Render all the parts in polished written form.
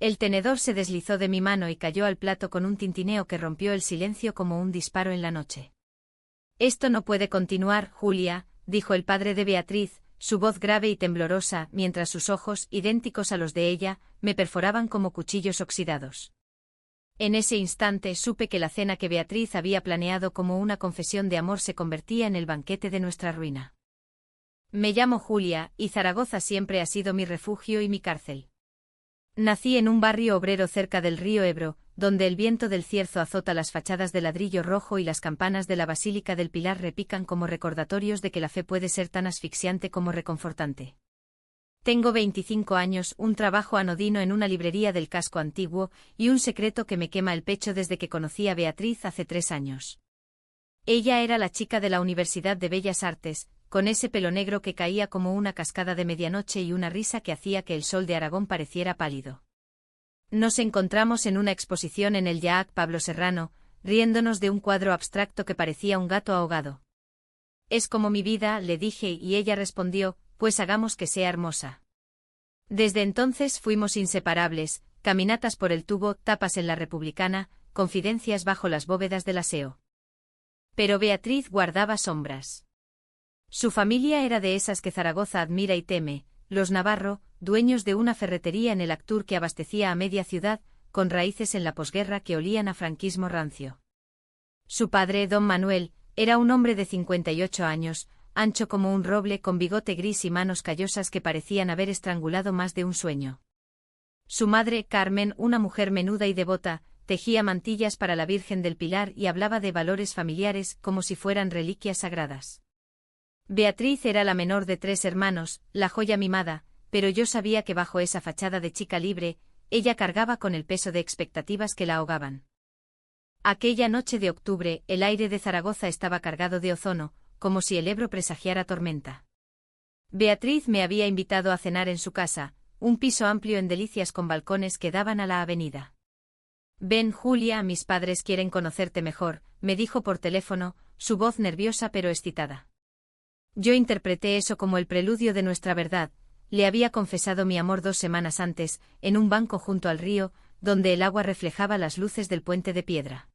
El tenedor se deslizó de mi mano y cayó al plato con un tintineo que rompió el silencio como un disparo en la noche. Esto no puede continuar, Julia, dijo el padre de Beatriz, su voz grave y temblorosa, mientras sus ojos, idénticos a los de ella, me perforaban como cuchillos oxidados. En ese instante supe que la cena que Beatriz había planeado como una confesión de amor se convertía en el banquete de nuestra ruina. Me llamo Julia, y Zaragoza siempre ha sido mi refugio y mi cárcel. Nací en un barrio obrero cerca del río Ebro, donde el viento del Cierzo azota las fachadas de ladrillo rojo y las campanas de la Basílica del Pilar repican como recordatorios de que la fe puede ser tan asfixiante como reconfortante. Tengo 25 años, un trabajo anodino en una librería del casco antiguo, y un secreto que me quema el pecho desde que conocí a Beatriz hace 3 años. Ella era la chica de la Universidad de Bellas Artes, con ese pelo negro que caía como una cascada de medianoche y una risa que hacía que el sol de Aragón pareciera pálido. Nos encontramos en una exposición en el Yaac Pablo Serrano, riéndonos de un cuadro abstracto que parecía un gato ahogado. «Es como mi vida», le dije, y ella respondió, «pues hagamos que sea hermosa». Desde entonces fuimos inseparables, caminatas por el tubo, tapas en la Republicana, confidencias bajo las bóvedas del aseo. Pero Beatriz guardaba sombras. Su familia era de esas que Zaragoza admira y teme, los Navarro, dueños de una ferretería en el Actur que abastecía a media ciudad, con raíces en la posguerra que olían a franquismo rancio. Su padre, don Manuel, era un hombre de 58 años, ancho como un roble, con bigote gris y manos callosas que parecían haber estrangulado más de un sueño. Su madre, Carmen, una mujer menuda y devota, tejía mantillas para la Virgen del Pilar y hablaba de valores familiares como si fueran reliquias sagradas. Beatriz era la menor de 3 hermanos, la joya mimada, pero yo sabía que bajo esa fachada de chica libre, ella cargaba con el peso de expectativas que la ahogaban. Aquella noche de octubre, el aire de Zaragoza estaba cargado de ozono, como si el Ebro presagiara tormenta. Beatriz me había invitado a cenar en su casa, un piso amplio en Delicias con balcones que daban a la avenida. «Ven, Julia, mis padres quieren conocerte mejor», me dijo por teléfono, su voz nerviosa pero excitada. Yo interpreté eso como el preludio de nuestra verdad. Le había confesado mi amor 2 semanas antes, en un banco junto al río, donde el agua reflejaba las luces del puente de piedra.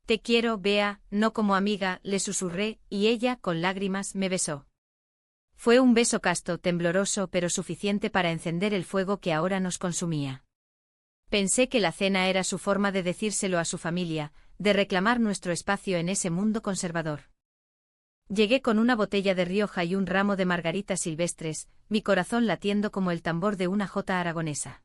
«Te quiero, Bea, no como amiga», le susurré, y ella, con lágrimas, me besó. Fue un beso casto, tembloroso, pero suficiente para encender el fuego que ahora nos consumía. Pensé que la cena era su forma de decírselo a su familia, de reclamar nuestro espacio en ese mundo conservador. Llegué con una botella de Rioja y un ramo de margaritas silvestres, mi corazón latiendo como el tambor de una jota aragonesa.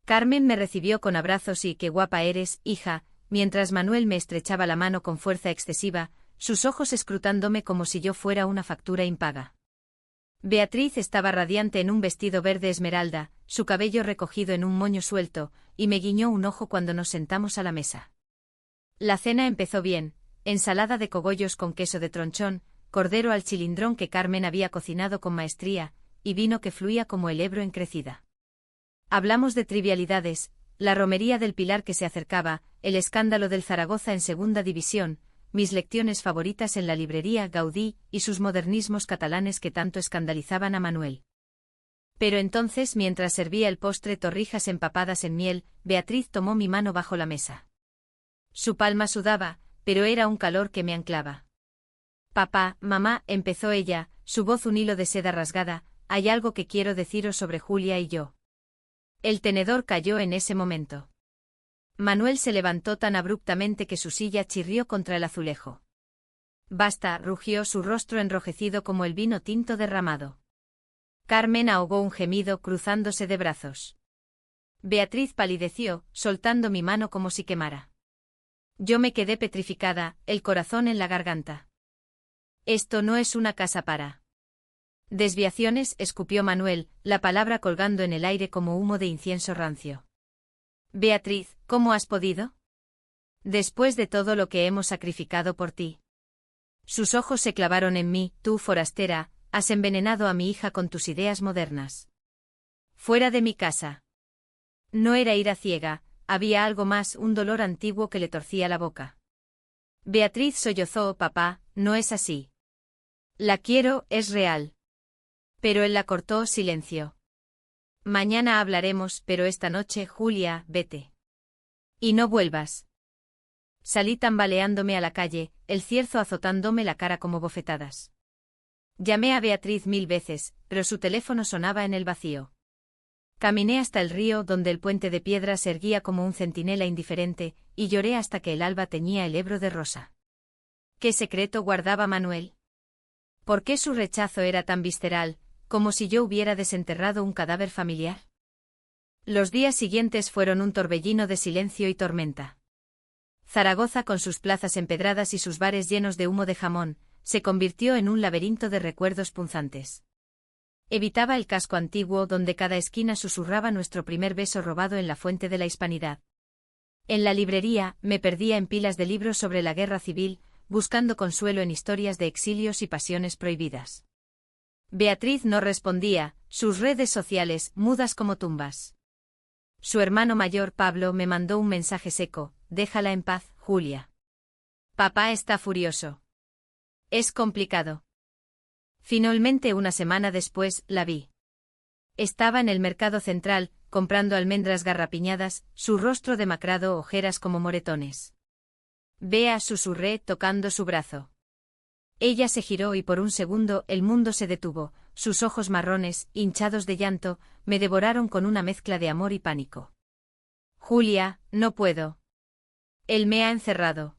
Carmen me recibió con abrazos y «qué guapa eres, hija», mientras Manuel me estrechaba la mano con fuerza excesiva, sus ojos escrutándome como si yo fuera una factura impaga. Beatriz estaba radiante en un vestido verde esmeralda, su cabello recogido en un moño suelto, y me guiñó un ojo cuando nos sentamos a la mesa. La cena empezó bien. Ensalada de cogollos con queso de tronchón, cordero al chilindrón que Carmen había cocinado con maestría, y vino que fluía como el Ebro en crecida. Hablamos de trivialidades, la romería del Pilar que se acercaba, el escándalo del Zaragoza en segunda división, mis lecciones favoritas en la librería Gaudí y sus modernismos catalanes que tanto escandalizaban a Manuel. Pero entonces, mientras servía el postre torrijas empapadas en miel, Beatriz tomó mi mano bajo la mesa. Su palma sudaba, pero era un calor que me anclaba. «Papá, mamá», empezó ella, su voz un hilo de seda rasgada, «hay algo que quiero deciros sobre Julia y yo». El tenedor cayó en ese momento. Manuel se levantó tan abruptamente que su silla chirrió contra el azulejo. «Basta», rugió, su rostro enrojecido como el vino tinto derramado. Carmen ahogó un gemido, cruzándose de brazos. Beatriz palideció, soltando mi mano como si quemara. Yo me quedé petrificada, el corazón en la garganta. «Esto no es una casa para desviaciones», escupió Manuel, la palabra colgando en el aire como humo de incienso rancio. «Beatriz, ¿cómo has podido? Después de todo lo que hemos sacrificado por ti». Sus ojos se clavaron en mí. «Tú, forastera, has envenenado a mi hija con tus ideas modernas. Fuera de mi casa». No era ira ciega. Había algo más, un dolor antiguo que le torcía la boca. Beatriz sollozó. «Papá, no es así. La quiero, es real». Pero él la cortó. «Silencio. Mañana hablaremos, pero esta noche, Julia, vete. Y no vuelvas. Salí tambaleándome a la calle, el cierzo azotándome la cara como bofetadas. Llamé a Beatriz 1000 veces, pero su teléfono sonaba en el vacío. Caminé hasta el río donde el puente de piedra se erguía como un centinela indiferente, y lloré hasta que el alba teñía el Ebro de rosa. ¿Qué secreto guardaba Manuel? ¿Por qué su rechazo era tan visceral, como si yo hubiera desenterrado un cadáver familiar? Los días siguientes fueron un torbellino de silencio y tormenta. Zaragoza, con sus plazas empedradas y sus bares llenos de humo de jamón, se convirtió en un laberinto de recuerdos punzantes. Evitaba el casco antiguo donde cada esquina susurraba nuestro primer beso robado en la fuente de la hispanidad. En la librería, me perdía en pilas de libros sobre la guerra civil, buscando consuelo en historias de exilios y pasiones prohibidas. Beatriz no respondía, sus redes sociales, mudas como tumbas. Su hermano mayor Pablo me mandó un mensaje seco: déjala en paz, Julia. Papá está furioso. Es complicado. Finalmente, una semana después, la vi. Estaba en el mercado central, comprando almendras garrapiñadas, su rostro demacrado, ojeras como moretones. Bea, susurré, tocando su brazo. Ella se giró y por un segundo el mundo se detuvo, sus ojos marrones, hinchados de llanto, me devoraron con una mezcla de amor y pánico. Julia, no puedo. Él me ha encerrado.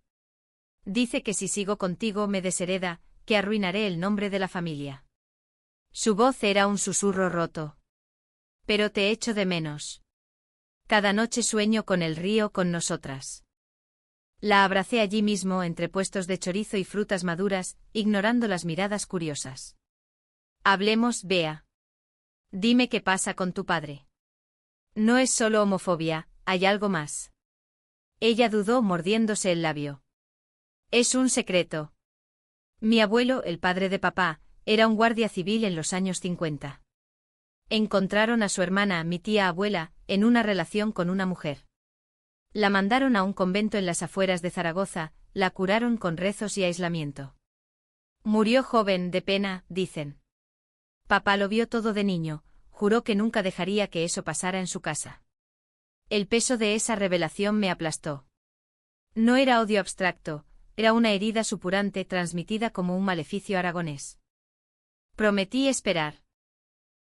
Dice que si sigo contigo me deshereda, que arruinaré el nombre de la familia. Su voz era un susurro roto. Pero te echo de menos. Cada noche sueño con el río, con nosotras. La abracé allí mismo entre puestos de chorizo y frutas maduras, ignorando las miradas curiosas. Hablemos, Bea. Dime qué pasa con tu padre. No es solo homofobia, hay algo más. Ella dudó, mordiéndose el labio. Es un secreto. Mi abuelo, el padre de papá, era un guardia civil en los años 50. Encontraron a su hermana, mi tía abuela, en una relación con una mujer. La mandaron a un convento en las afueras de Zaragoza, la curaron con rezos y aislamiento. Murió joven, de pena, dicen. Papá lo vio todo de niño, juró que nunca dejaría que eso pasara en su casa. El peso de esa revelación me aplastó. No era odio abstracto, era una herida supurante transmitida como un maleficio aragonés. Prometí esperar.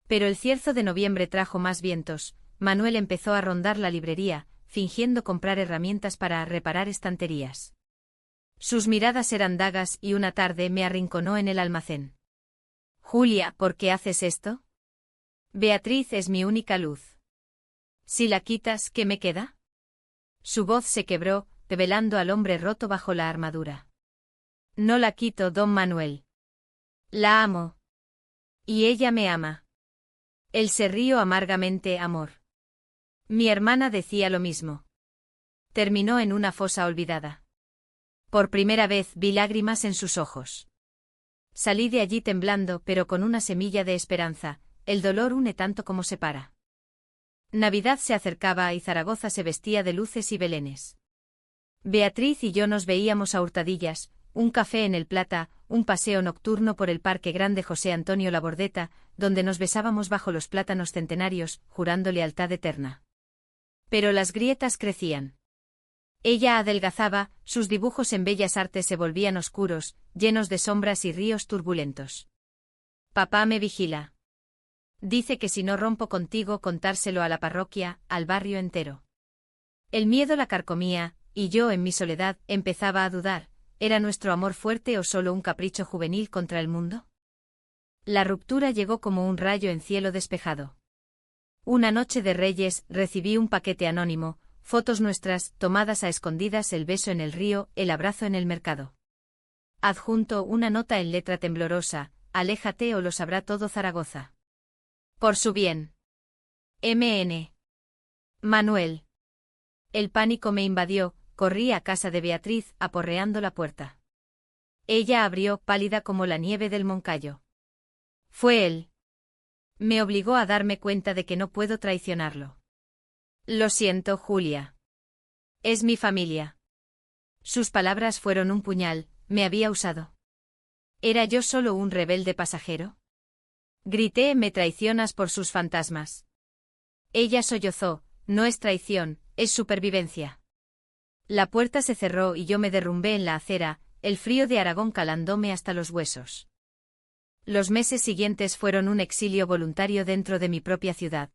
Pero el cierzo de noviembre trajo más vientos. Manuel empezó a rondar la librería, fingiendo comprar herramientas para reparar estanterías. Sus miradas eran dagas y una tarde me arrinconó en el almacén. Julia, ¿por qué haces esto? Beatriz es mi única luz. Si la quitas, ¿qué me queda? Su voz se quebró, revelando al hombre roto bajo la armadura. No la quito, don Manuel. La amo. Y ella me ama. Él se rió amargamente, amor. Mi hermana decía lo mismo. Terminó en una fosa olvidada. Por primera vez vi lágrimas en sus ojos. Salí de allí temblando, pero con una semilla de esperanza. El dolor une tanto como separa. Navidad se acercaba y Zaragoza se vestía de luces y belenes. Beatriz y yo nos veíamos a hurtadillas, un café en el Plata, un paseo nocturno por el Parque Grande José Antonio Labordeta, donde nos besábamos bajo los plátanos centenarios, jurando lealtad eterna. Pero las grietas crecían. Ella adelgazaba, sus dibujos en Bellas Artes se volvían oscuros, llenos de sombras y ríos turbulentos. Papá me vigila. Dice que si no rompo contigo, contárselo a la parroquia, al barrio entero. El miedo la carcomía, y yo en mi soledad empezaba a dudar, ¿era nuestro amor fuerte o solo un capricho juvenil contra el mundo? La ruptura llegó como un rayo en cielo despejado. Una noche de Reyes recibí un paquete anónimo, fotos nuestras, tomadas a escondidas, el beso en el río, el abrazo en el mercado. Adjunto una nota en letra temblorosa: aléjate o lo sabrá todo Zaragoza. Por su bien. M.N. Manuel. El pánico me invadió, corrí a casa de Beatriz, aporreando la puerta. Ella abrió, pálida como la nieve del Moncayo. Fue él. Me obligó a darme cuenta de que no puedo traicionarlo. Lo siento, Julia. Es mi familia. Sus palabras fueron un puñal, me había usado. ¿Era yo solo un rebelde pasajero? Grité, me traicionas por sus fantasmas. Ella sollozó, no es traición, es supervivencia. La puerta se cerró y yo me derrumbé en la acera, el frío de Aragón calándome hasta los huesos. Los meses siguientes fueron un exilio voluntario dentro de mi propia ciudad.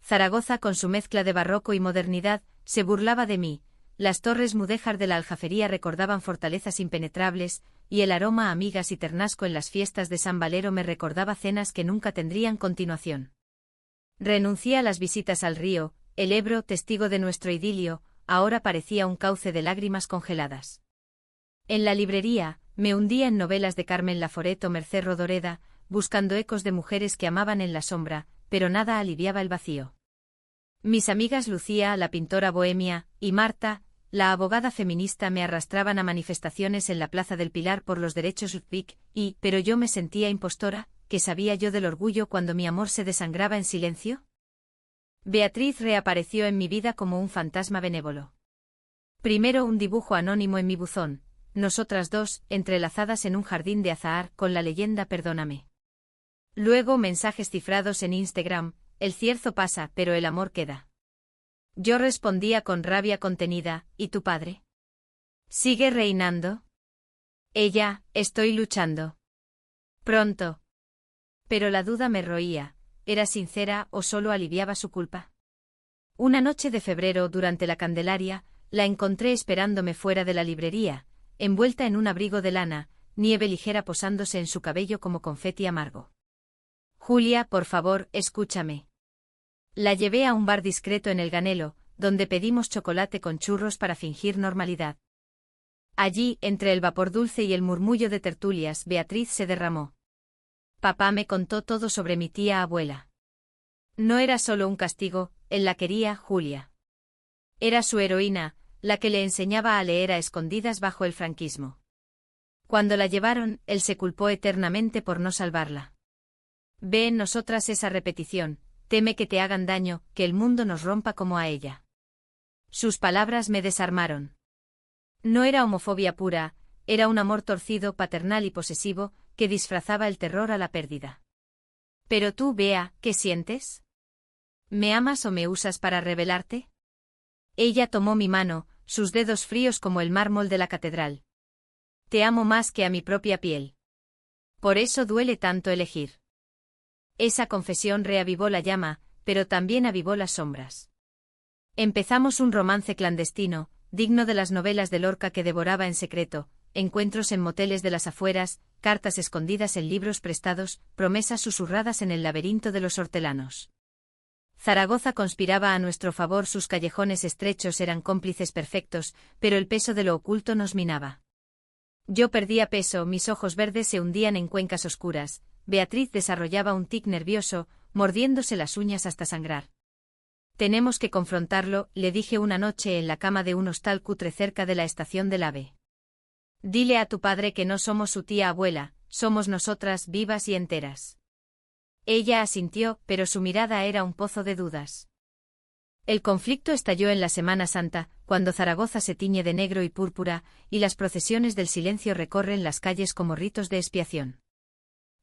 Zaragoza, con su mezcla de barroco y modernidad, se burlaba de mí, las torres mudéjar de la Aljafería recordaban fortalezas impenetrables, y el aroma a migas y ternasco en las fiestas de San Valero me recordaba cenas que nunca tendrían continuación. Renuncié a las visitas al río, el Ebro, testigo de nuestro idilio, ahora parecía un cauce de lágrimas congeladas. En la librería, me hundía en novelas de Carmen Laforet o Mercé Rodoreda, buscando ecos de mujeres que amaban en la sombra, pero nada aliviaba el vacío. Mis amigas Lucía, la pintora bohemia, y Marta, la abogada feminista, me arrastraban a manifestaciones en la Plaza del Pilar por los derechos LGTBI, pero yo me sentía impostora. ¿Qué sabía yo del orgullo cuando mi amor se desangraba en silencio? Beatriz reapareció en mi vida como un fantasma benévolo. Primero un dibujo anónimo en mi buzón, nosotras dos, entrelazadas en un jardín de azahar con la leyenda Perdóname. Luego mensajes cifrados en Instagram, el cierzo pasa, pero el amor queda. Yo respondía con rabia contenida, ¿y tu padre? ¿Sigue reinando? Ella, estoy luchando. Pronto. Pero la duda me roía, ¿era sincera o solo aliviaba su culpa? Una noche de febrero durante la Candelaria, la encontré esperándome fuera de la librería, envuelta en un abrigo de lana, nieve ligera posándose en su cabello como confeti amargo. Julia, por favor, escúchame. La llevé a un bar discreto en El Ganelo, donde pedimos chocolate con churros para fingir normalidad. Allí, entre el vapor dulce y el murmullo de tertulias, Beatriz se derramó. Papá me contó todo sobre mi tía abuela. No era solo un castigo, él la quería, Julia. Era su heroína, la que le enseñaba a leer a escondidas bajo el franquismo. Cuando la llevaron, él se culpó eternamente por no salvarla. Ve en nosotras esa repetición, teme que te hagan daño, que el mundo nos rompa como a ella. Sus palabras me desarmaron. No era homofobia pura, era un amor torcido, paternal y posesivo, que disfrazaba el terror a la pérdida. Pero tú, Bea, ¿qué sientes? ¿Me amas o me usas para rebelarte? Ella tomó mi mano, sus dedos fríos como el mármol de la catedral. Te amo más que a mi propia piel. Por eso duele tanto elegir. Esa confesión reavivó la llama, pero también avivó las sombras. Empezamos un romance clandestino, digno de las novelas de Lorca que devoraba en secreto, encuentros en moteles de las afueras, cartas escondidas en libros prestados, promesas susurradas en el laberinto de los hortelanos. Zaragoza conspiraba a nuestro favor, sus callejones estrechos eran cómplices perfectos, pero el peso de lo oculto nos minaba. Yo perdía peso, mis ojos verdes se hundían en cuencas oscuras, Beatriz desarrollaba un tic nervioso, mordiéndose las uñas hasta sangrar. Tenemos que confrontarlo, le dije una noche en la cama de un hostal cutre cerca de la estación del AVE. Dile a tu padre que no somos su tía abuela, somos nosotras vivas y enteras. Ella asintió, pero su mirada era un pozo de dudas. El conflicto estalló en la Semana Santa, cuando Zaragoza se tiñe de negro y púrpura, y las procesiones del silencio recorren las calles como ritos de expiación.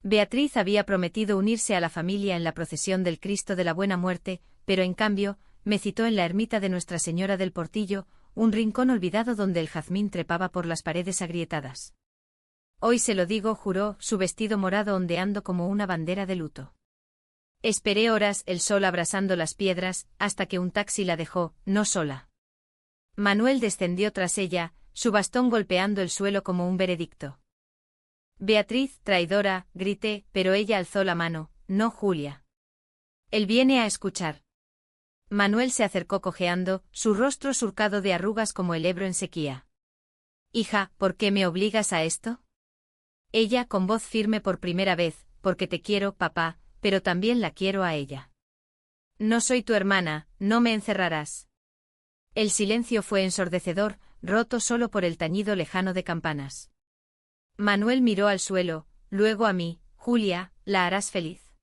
Beatriz había prometido unirse a la familia en la procesión del Cristo de la Buena Muerte, pero en cambio, me citó en la ermita de Nuestra Señora del Portillo, un rincón olvidado donde el jazmín trepaba por las paredes agrietadas. Hoy se lo digo, juró, su vestido morado ondeando como una bandera de luto. Esperé horas, el sol abrasando las piedras, hasta que un taxi la dejó, no sola. Manuel descendió tras ella, su bastón golpeando el suelo como un veredicto. Beatriz, traidora, grité, pero ella alzó la mano, no, Julia. Él viene a escuchar. Manuel se acercó cojeando, su rostro surcado de arrugas como el Ebro en sequía. Hija, ¿por qué me obligas a esto? Ella, con voz firme por primera vez, porque te quiero, papá, pero también la quiero a ella. No soy tu hermana, no me encerrarás. El silencio fue ensordecedor, roto solo por el tañido lejano de campanas. Manuel miró al suelo, luego a mí, Julia, ¿la harás feliz?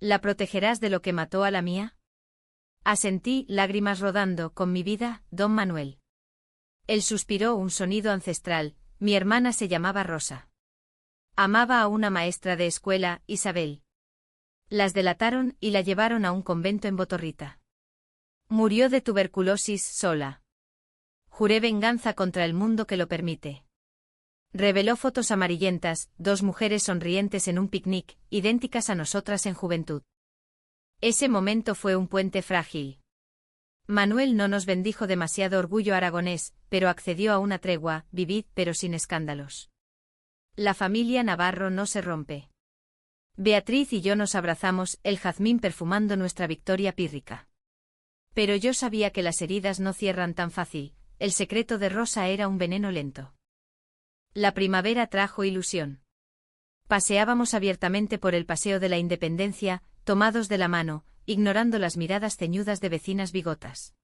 ¿La protegerás de lo que mató a la mía? Asentí, lágrimas rodando, con mi vida, don Manuel. Él suspiró un sonido ancestral, mi hermana se llamaba Rosa. Amaba a una maestra de escuela, Isabel. Las delataron y la llevaron a un convento en Botorrita. Murió de tuberculosis sola. Juré venganza contra el mundo que lo permite. Reveló fotos amarillentas, 2 mujeres sonrientes en un picnic, idénticas a nosotras en juventud. Ese momento fue un puente frágil. Manuel no nos bendijo demasiado orgullo aragonés, pero accedió a una tregua, vivid pero sin escándalos. La familia Navarro no se rompe. Beatriz y yo nos abrazamos, el jazmín perfumando nuestra victoria pírrica. Pero yo sabía que las heridas no cierran tan fácil, el secreto de Rosa era un veneno lento. La primavera trajo ilusión. Paseábamos abiertamente por el Paseo de la Independencia, tomados de la mano, ignorando las miradas ceñudas de vecinas bigotas.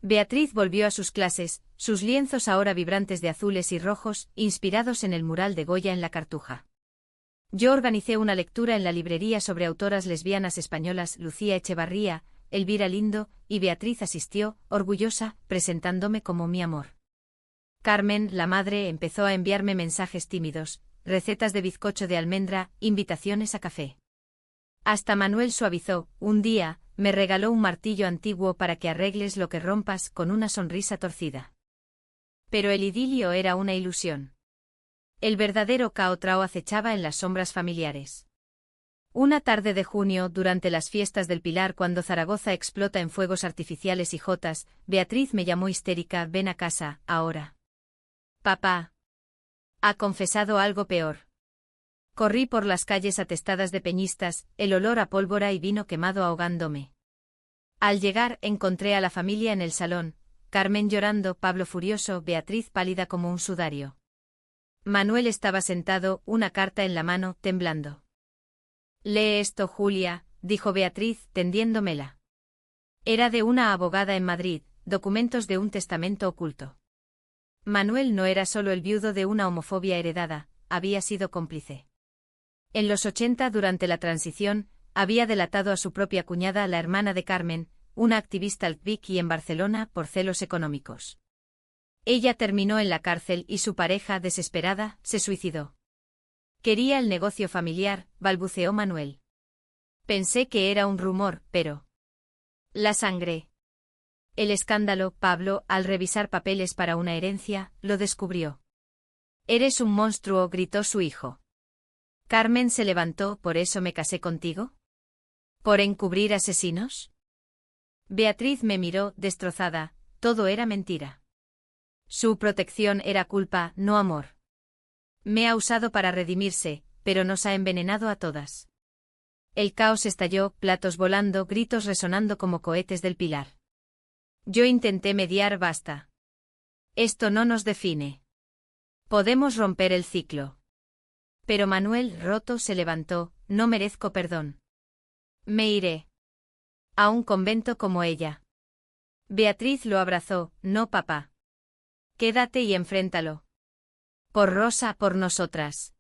Beatriz volvió a sus clases, sus lienzos ahora vibrantes de azules y rojos, inspirados en el mural de Goya en la Cartuja. Yo organicé una lectura en la librería sobre autoras lesbianas españolas, Lucía Echevarría, Elvira Lindo, y Beatriz asistió, orgullosa, presentándome como mi amor. Carmen, la madre, empezó a enviarme mensajes tímidos, recetas de bizcocho de almendra, invitaciones a café. Hasta Manuel suavizó, un día, me regaló un martillo antiguo para que arregles lo que rompas, con una sonrisa torcida. Pero el idilio era una ilusión. El verdadero caotrao acechaba en las sombras familiares. Una tarde de junio, durante las fiestas del Pilar, cuando Zaragoza explota en fuegos artificiales y jotas, Beatriz me llamó histérica: ven a casa, ahora. Papá. Ha confesado algo peor. Corrí por las calles atestadas de peñistas, el olor a pólvora y vino quemado ahogándome. Al llegar, encontré a la familia en el salón, Carmen llorando, Pablo furioso, Beatriz pálida como un sudario. Manuel estaba sentado, una carta en la mano, temblando. Lee esto, Julia, dijo Beatriz, tendiéndomela. Era de una abogada en Madrid, documentos de un testamento oculto. Manuel no era solo el viudo de una homofobia heredada, había sido cómplice. En los 80, durante la transición, había delatado a su propia cuñada, la hermana de Carmen, una activista LGBTI en Barcelona, por celos económicos. Ella terminó en la cárcel y su pareja, desesperada, se suicidó. Quería el negocio familiar, balbuceó Manuel. Pensé que era un rumor, pero... La sangre. El escándalo, Pablo, al revisar papeles para una herencia, lo descubrió. Eres un monstruo, gritó su hijo. Carmen se levantó. ¿Por eso me casé contigo? ¿Por encubrir asesinos? Beatriz me miró, destrozada, todo era mentira. Su protección era culpa, no amor. Me ha usado para redimirse, pero nos ha envenenado a todas. El caos estalló, platos volando, gritos resonando como cohetes del Pilar. Yo intenté mediar, basta. Esto no nos define. Podemos romper el ciclo. Pero Manuel, roto, se levantó: no merezco perdón. Me iré. A un convento como ella. Beatriz lo abrazó: no, papá. Quédate y enfréntalo. Por Rosa, por nosotras.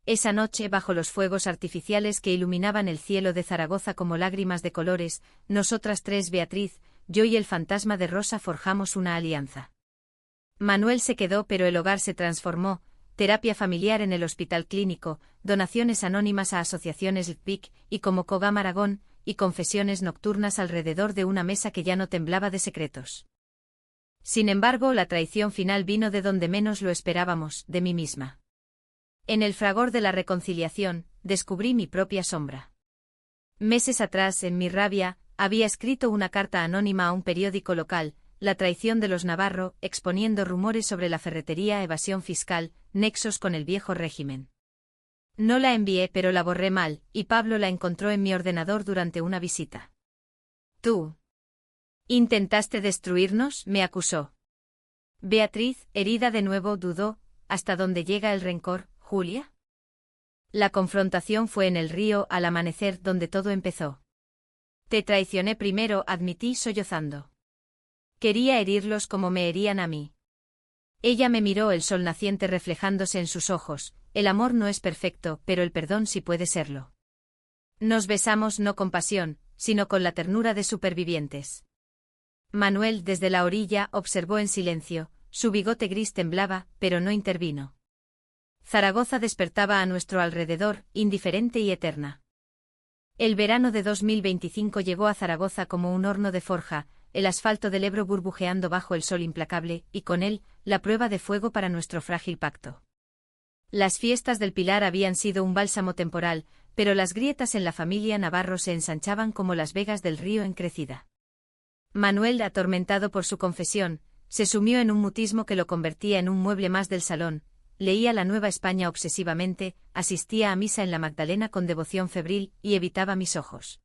Esa noche, bajo los fuegos artificiales que iluminaban el cielo de Zaragoza como lágrimas de colores, nosotras tres, Beatriz, yo y el fantasma de Rosa, forjamos una alianza. Manuel se quedó, pero el hogar se transformó: terapia familiar en el hospital clínico, donaciones anónimas a asociaciones LGBTI, y como Cogam Aragón, y confesiones nocturnas alrededor de una mesa que ya no temblaba de secretos. Sin embargo, la traición final vino de donde menos lo esperábamos, de mí misma. En el fragor de la reconciliación, descubrí mi propia sombra. Meses atrás, en mi rabia, había escrito una carta anónima a un periódico local: la traición de los Navarro, exponiendo rumores sobre la ferretería, evasión fiscal, nexos con el viejo régimen. No la envié, pero la borré mal, y Pablo la encontró en mi ordenador durante una visita. Tú. ¿Intentaste destruirnos?, me acusó. Beatriz, herida de nuevo, dudó: ¿hasta dónde llega el rencor, Julia? La confrontación fue en el río, al amanecer, donde todo empezó. Te traicioné primero, admití sollozando. Quería herirlos como me herían a mí. Ella me miró, el sol naciente reflejándose en sus ojos: el amor no es perfecto, pero el perdón sí puede serlo. Nos besamos, no con pasión, sino con la ternura de supervivientes. Manuel, desde la orilla, observó en silencio, su bigote gris temblaba, pero no intervino. Zaragoza despertaba a nuestro alrededor, indiferente y eterna. El verano de 2025 llegó a Zaragoza como un horno de forja, el asfalto del Ebro burbujeando bajo el sol implacable, y con él, la prueba de fuego para nuestro frágil pacto. Las fiestas del Pilar habían sido un bálsamo temporal, pero las grietas en la familia Navarro se ensanchaban como las vegas del río en crecida. Manuel, atormentado por su confesión, se sumió en un mutismo que lo convertía en un mueble más del salón, leía la Nueva España obsesivamente, asistía a misa en la Magdalena con devoción febril y evitaba mis ojos.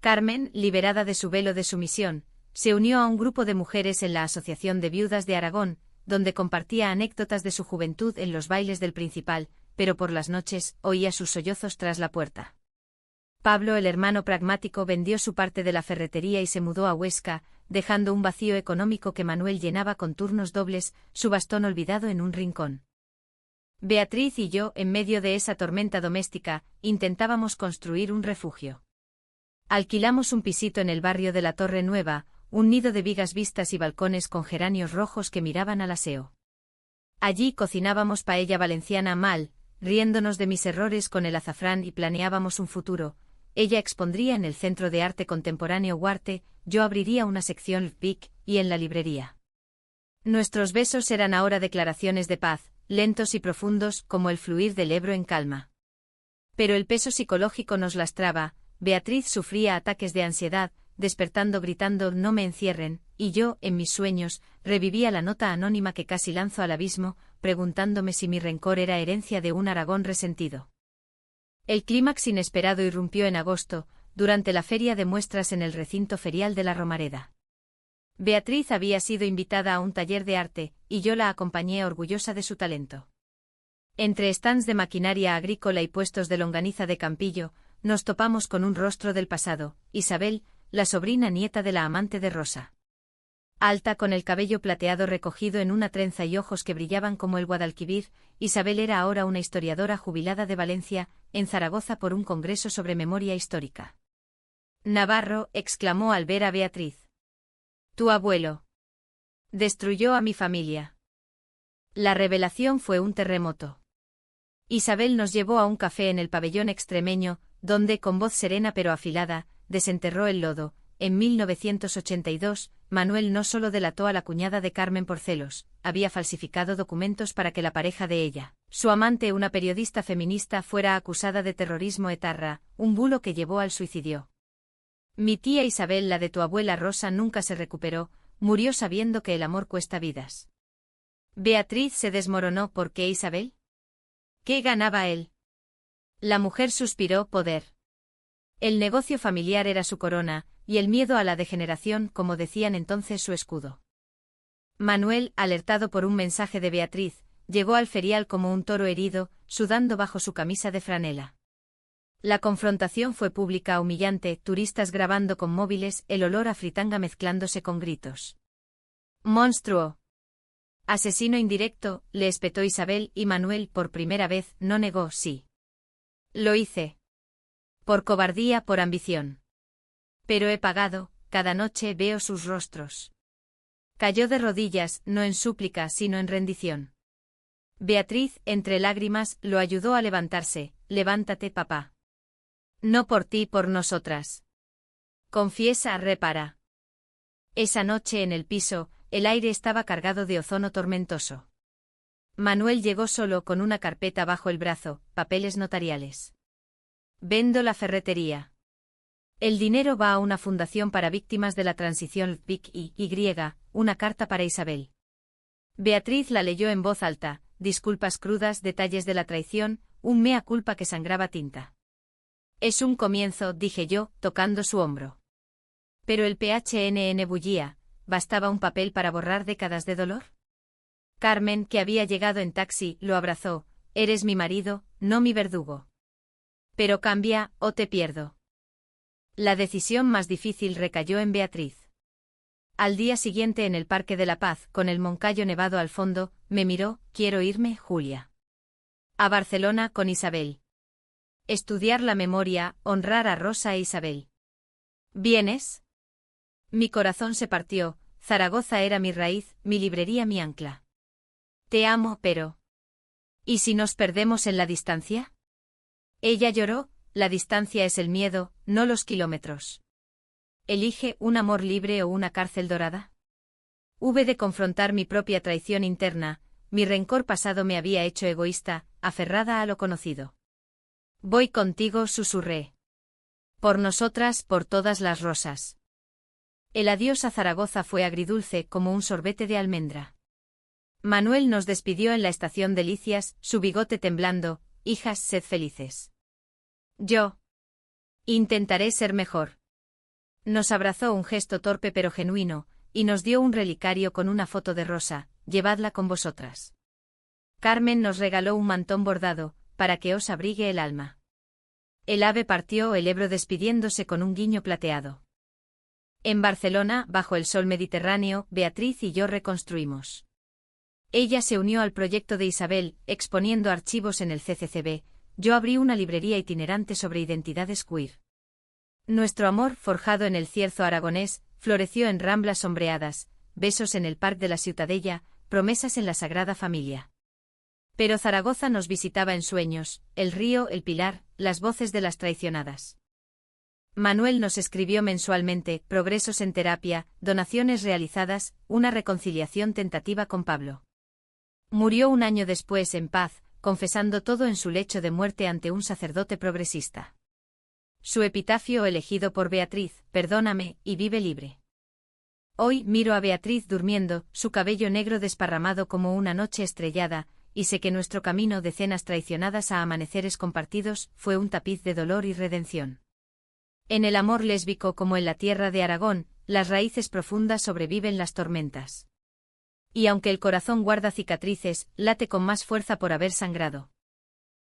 Carmen, liberada de su velo de sumisión, se unió a un grupo de mujeres en la Asociación de Viudas de Aragón, donde compartía anécdotas de su juventud en los bailes del Principal, pero por las noches oía sus sollozos tras la puerta. Pablo, el hermano pragmático, vendió su parte de la ferretería y se mudó a Huesca, dejando un vacío económico que Manuel llenaba con turnos dobles, su bastón olvidado en un rincón. Beatriz y yo, en medio de esa tormenta doméstica, intentábamos construir un refugio. Alquilamos un pisito en el barrio de la Torre Nueva, un nido de vigas vistas y balcones con geranios rojos que miraban al aseo. Allí cocinábamos paella valenciana mal, riéndonos de mis errores con el azafrán y planeábamos un futuro. Ella expondría en el Centro de Arte Contemporáneo Huarte, yo abriría una sección LPIC, y en la librería. Nuestros besos eran ahora declaraciones de paz, lentos y profundos como el fluir del Ebro en calma. Pero el peso psicológico nos lastraba, Beatriz sufría ataques de ansiedad, despertando gritando «no me encierren», y yo, en mis sueños, revivía la nota anónima que casi lanzo al abismo, preguntándome si mi rencor era herencia de un Aragón resentido. El clímax inesperado irrumpió en agosto, durante la feria de muestras en el recinto ferial de la Romareda. Beatriz había sido invitada a un taller de arte, y yo la acompañé orgullosa de su talento. Entre stands de maquinaria agrícola y puestos de longaniza de Campillo, nos topamos con un rostro del pasado, Isabel, la sobrina nieta de la amante de Rosa. Alta, con el cabello plateado recogido en una trenza y ojos que brillaban como el Guadalquivir, Isabel era ahora una historiadora jubilada de Valencia, en Zaragoza por un congreso sobre memoria histórica. Navarro, exclamó al ver a Beatriz. Tu abuelo destruyó a mi familia. La revelación fue un terremoto. Isabel nos llevó a un café en el pabellón extremeño, donde, con voz serena pero afilada, desenterró el lodo. En 1982, Manuel no solo delató a la cuñada de Carmen por celos, había falsificado documentos para que la pareja de ella, su amante, una periodista feminista, fuera acusada de terrorismo etarra, un bulo que llevó al suicidio. Mi tía Isabel, la de tu abuela Rosa, nunca se recuperó, murió sabiendo que el amor cuesta vidas. Beatriz se desmoronó. ¿Por qué Isabel? ¿Qué ganaba él? La mujer suspiró. Poder. El negocio familiar era su corona, y el miedo a la degeneración, como decían entonces, su escudo. Manuel, alertado por un mensaje de Beatriz, llegó al ferial como un toro herido, sudando bajo su camisa de franela. La confrontación fue pública, humillante, turistas grabando con móviles, el olor a fritanga mezclándose con gritos. ¡Monstruo! Asesino indirecto, le espetó Isabel, y Manuel, por primera vez, no negó. Sí. Lo hice. Por cobardía, por ambición. Pero he pagado, cada noche veo sus rostros. Cayó de rodillas, no en súplica, sino en rendición. Beatriz, entre lágrimas, lo ayudó a levantarse. Levántate, papá. No por ti, por nosotras. Confiesa, repara. Esa noche en el piso, el aire estaba cargado de ozono tormentoso. Manuel llegó solo con una carpeta bajo el brazo, papeles notariales. Vendo la ferretería. El dinero va a una fundación para víctimas de la transición PIC y una carta para Isabel. Beatriz la leyó en voz alta, disculpas crudas, detalles de la traición, un mea culpa que sangraba tinta. Es un comienzo, dije yo, tocando su hombro. Pero el PHNN bullía, ¿bastaba un papel para borrar décadas de dolor? Carmen, que había llegado en taxi, lo abrazó. Eres mi marido, no mi verdugo. Pero cambia, o te pierdo. La decisión más difícil recayó en Beatriz. Al día siguiente, en el Parque de la Paz, con el Moncayo nevado al fondo, me miró. Quiero irme, Julia. A Barcelona con Isabel. Estudiar la memoria, honrar a Rosa e Isabel. ¿Vienes? Mi corazón se partió. Zaragoza era mi raíz, mi librería, mi ancla. Te amo, pero... ¿y si nos perdemos en la distancia? Ella lloró, la distancia es el miedo, no los kilómetros. ¿Elige un amor libre o una cárcel dorada? Hube de confrontar mi propia traición interna, mi rencor pasado me había hecho egoísta, aferrada a lo conocido. Voy contigo, susurré. Por nosotras, por todas las rosas. El adiós a Zaragoza fue agridulce como un sorbete de almendra. Manuel nos despidió en la estación de Licias, su bigote temblando: hijas, sed felices. Yo intentaré ser mejor. Nos abrazó un gesto torpe pero genuino, y nos dio un relicario con una foto de Rosa: llevadla con vosotras. Carmen nos regaló un mantón bordado, para que os abrigue el alma. El ave partió el Ebro despidiéndose con un guiño plateado. En Barcelona, bajo el sol mediterráneo, Beatriz y yo reconstruimos. Ella se unió al proyecto de Isabel, exponiendo archivos en el CCCB, yo abrí una librería itinerante sobre identidades queer. Nuestro amor, forjado en el cierzo aragonés, floreció en ramblas sombreadas, besos en el Parc de la Ciutadella, promesas en la Sagrada Familia. Pero Zaragoza nos visitaba en sueños, el río, el pilar, las voces de las traicionadas. Manuel nos escribió mensualmente: progresos en terapia, donaciones realizadas, una reconciliación tentativa con Pablo. Murió un año después en paz, confesando todo en su lecho de muerte ante un sacerdote progresista. Su epitafio elegido por Beatriz: perdóname, y vive libre. Hoy miro a Beatriz durmiendo, su cabello negro desparramado como una noche estrellada, y sé que nuestro camino de cenas traicionadas a amaneceres compartidos fue un tapiz de dolor y redención. En el amor lésbico como en la tierra de Aragón, las raíces profundas sobreviven las tormentas. Y aunque el corazón guarda cicatrices, late con más fuerza por haber sangrado.